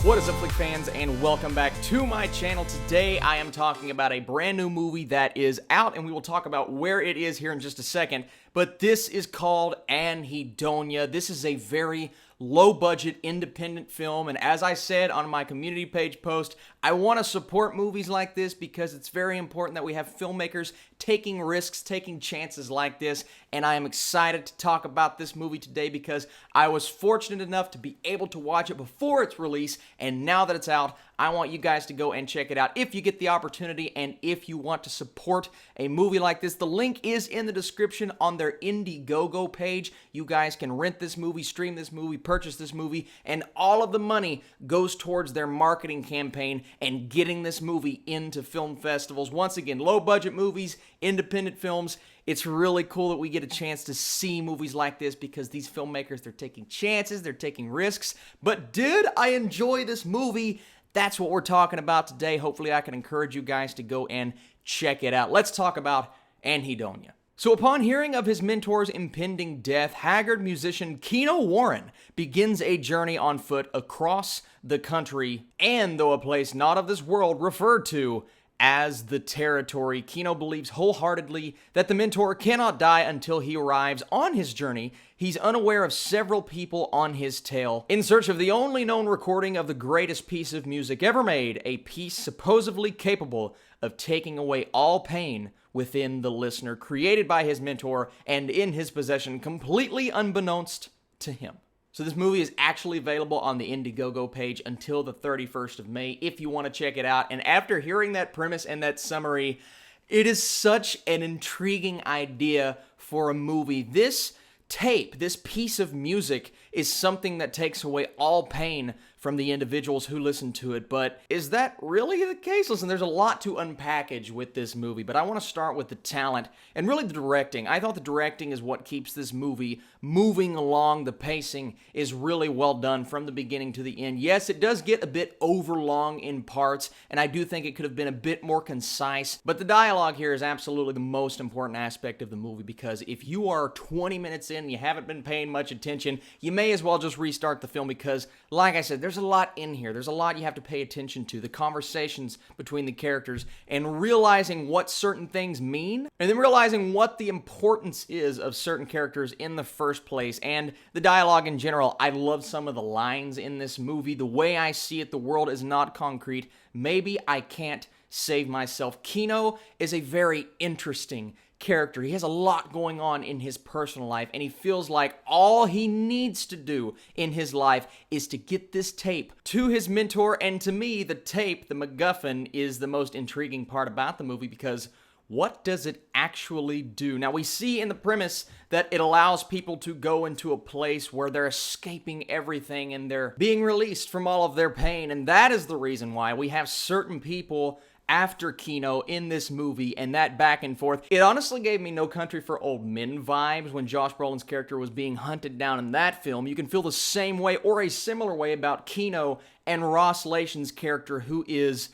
What is up, Flick fans, and welcome back to my channel. Today I am talking about a brand new movie that is out, and we will talk about where it is here in just a second. But this is called Anhedonia. This is a very low-budget independent film, and as I said on my community page post, I want to support movies like this because it's very important that we have filmmakers taking risks, taking chances like this, and I am excited to talk about this movie today because I was fortunate enough to be able to watch it before its release, and now that it's out, I want you guys to go and check it out if you get the opportunity and if you want to support a movie like this. The link is in the description on their Indiegogo page. You guys can rent this movie, stream this movie, purchase this movie, and all of the money goes towards their marketing campaign and getting this movie into film festivals. Once again, low-budget movies, independent films. It's really cool that we get a chance to see movies like this because these filmmakers, they're taking chances, they're taking risks. But did I enjoy this movie? That's what we're talking about today. Hopefully I can encourage you guys to go and check it out. Let's talk about Anhedonia. So upon hearing of his mentor's impending death, haggard musician Keno Warren begins a journey on foot across the country and, though a place not of this world, referred to as the territory. Keno believes wholeheartedly that the mentor cannot die until he arrives on his journey. He's unaware of several people on his tail. In search of the only known recording of the greatest piece of music ever made, a piece supposedly capable of taking away all pain within the listener, created by his mentor and in his possession, completely unbeknownst to him. So this movie is actually available on the Indiegogo page until the 31st of May if you want to check it out. And after hearing that premise and that summary, it is such an intriguing idea for a movie. This tape, this piece of music, is something that takes away all pain from the individuals who listen to it. But is that really the case? Listen, there's a lot to unpackage with this movie, but I want to start with the talent and really the directing. I thought the directing is what keeps this movie moving along. The pacing is really well done from the beginning to the end. Yes, it does get a bit overlong in parts, and I do think it could have been a bit more concise, but the dialogue here is absolutely the most important aspect of the movie because if you are 20 minutes in and you haven't been paying much attention, you may as well just restart the film because, like I said, there's a lot in here. There's a lot you have to pay attention to. The conversations between the characters and realizing what certain things mean and then realizing what the importance is of certain characters in the first place and the dialogue in general. I love some of the lines in this movie. The way I see it, the world is not concrete. Maybe I can't save myself. Keno is a very interesting character. He has a lot going on in his personal life, and he feels like all he needs to do in his life is to get this tape to his mentor. And to me, the tape, the MacGuffin, is the most intriguing part about the movie because what does it actually do? Now, we see in the premise that it allows people to go into a place where they're escaping everything and they're being released from all of their pain, and that is the reason why we have certain people after Keno in this movie and that back and forth. It honestly gave me No Country for Old Men vibes when Josh Brolin's character was being hunted down in that film. You can feel the same way or a similar way about Keno and Ross Lation's character, who is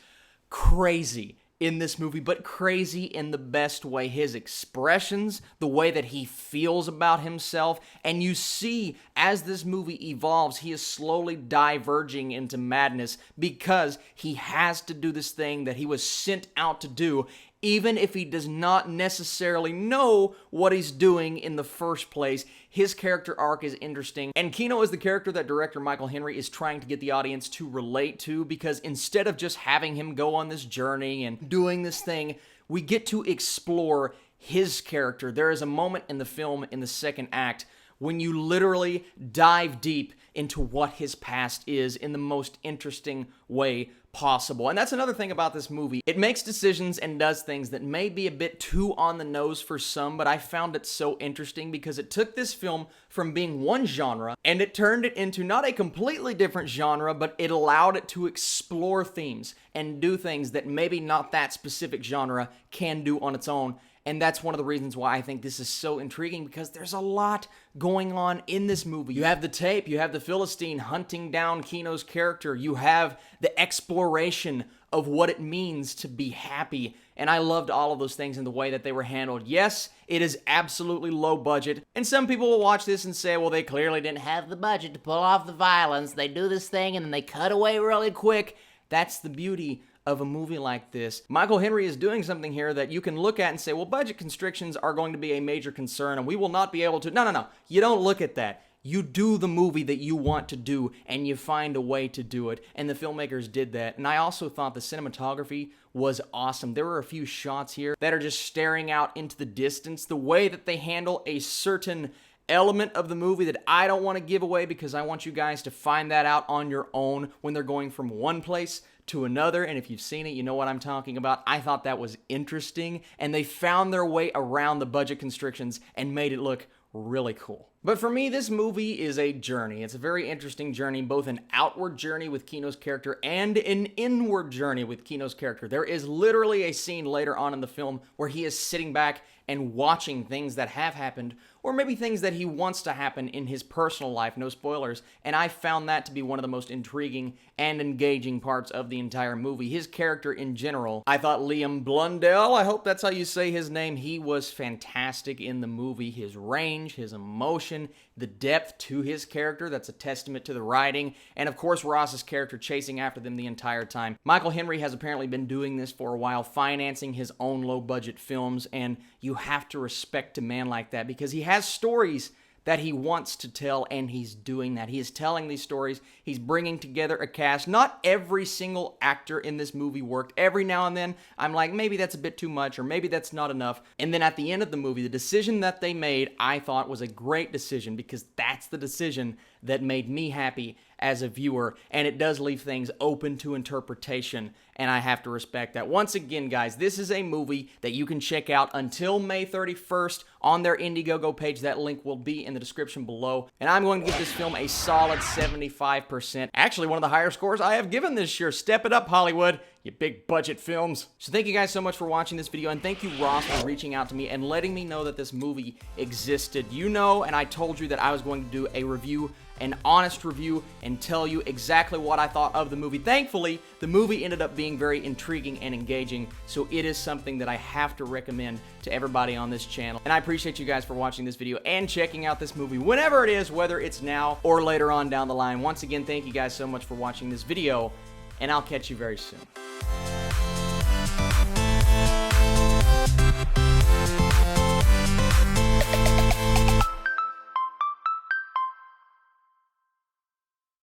crazy in this movie, but crazy in the best way. His expressions, the way that he feels about himself, and you see as this movie evolves, he is slowly diverging into madness because he has to do this thing that he was sent out to do, even if he does not necessarily know what he's doing in the first place. His character arc is interesting, and Keno is the character that director Michael Henry is trying to get the audience to relate to, because instead of just having him go on this journey and doing this thing, we get to explore his character. There is a moment in the film in the second act when you literally dive deep into what his past is in the most interesting way possible. And that's another thing about this movie. It makes decisions and does things that may be a bit too on the nose for some, but I found it so interesting because it took this film from being one genre and it turned it into not a completely different genre, but it allowed it to explore themes and do things that maybe not that specific genre can do on its own. And that's one of the reasons why I think this is so intriguing, because there's a lot going on in this movie. You have the tape, you have the Philistine hunting down Keno's character, you have the exploration of what it means to be happy. And I loved all of those things in the way that they were handled. Yes, it is absolutely low budget. And some people will watch this and say, well, they clearly didn't have the budget to pull off the violence. They do this thing and then they cut away really quick. That's the beauty of a movie like this. Michael Henry is doing something here that you can look at and say, well, budget constrictions are going to be a major concern and we will not be able to. No. You don't look at that. You do the movie that you want to do, and you find a way to do it, and the filmmakers did that. And I also thought the cinematography was awesome. There were a few shots here that are just staring out into the distance. The way that they handle a certain element of the movie that I don't want to give away because I want you guys to find that out on your own when they're going from one place to another, and if you've seen it, you know what I'm talking about. I thought that was interesting, and they found their way around the budget constrictions and made it look really cool. But for me, this movie is a journey. It's a very interesting journey, both an outward journey with Kino's character and an inward journey with Kino's character. There is literally a scene later on in the film where he is sitting back and watching things that have happened, or maybe things that he wants to happen in his personal life, no spoilers, and I found that to be one of the most intriguing and engaging parts of the entire movie. His character in general, I thought Liam Blundell, I hope that's how you say his name, he was fantastic in the movie. His range, his emotion, the depth to his character, that's a testament to the writing, and of course Ross's character chasing after them the entire time. Michael Henry has apparently been doing this for a while, financing his own low-budget films, and you have to respect a man like that because he has stories that he wants to tell, and he's doing that. He is telling these stories. He's bringing together a cast. Not every single actor in this movie worked. Every now and then, I'm like, maybe that's a bit too much, or maybe that's not enough. And then at the end of the movie, the decision that they made, I thought was a great decision because that's the decision that made me happy as a viewer, and it does leave things open to interpretation, and I have to respect that. Once again, guys, this is a movie that you can check out until May 31st on their Indiegogo page. That link will be in the description below, and I'm going to give this film a solid 75%. Actually, one of the higher scores I have given this year. Step it up, Hollywood, you big budget films. So thank you guys so much for watching this video, and thank you, Ross, for reaching out to me and letting me know that this movie existed. You know, and I told you that I was going to do a review, an honest review, and tell you exactly what I thought of the movie. Thankfully, the movie ended up being very intriguing and engaging, so it is something that I have to recommend to everybody on this channel. And I appreciate you guys for watching this video and checking out this movie whenever it is, whether it's now or later on down the line. Once again, thank you guys so much for watching this video, and I'll catch you very soon.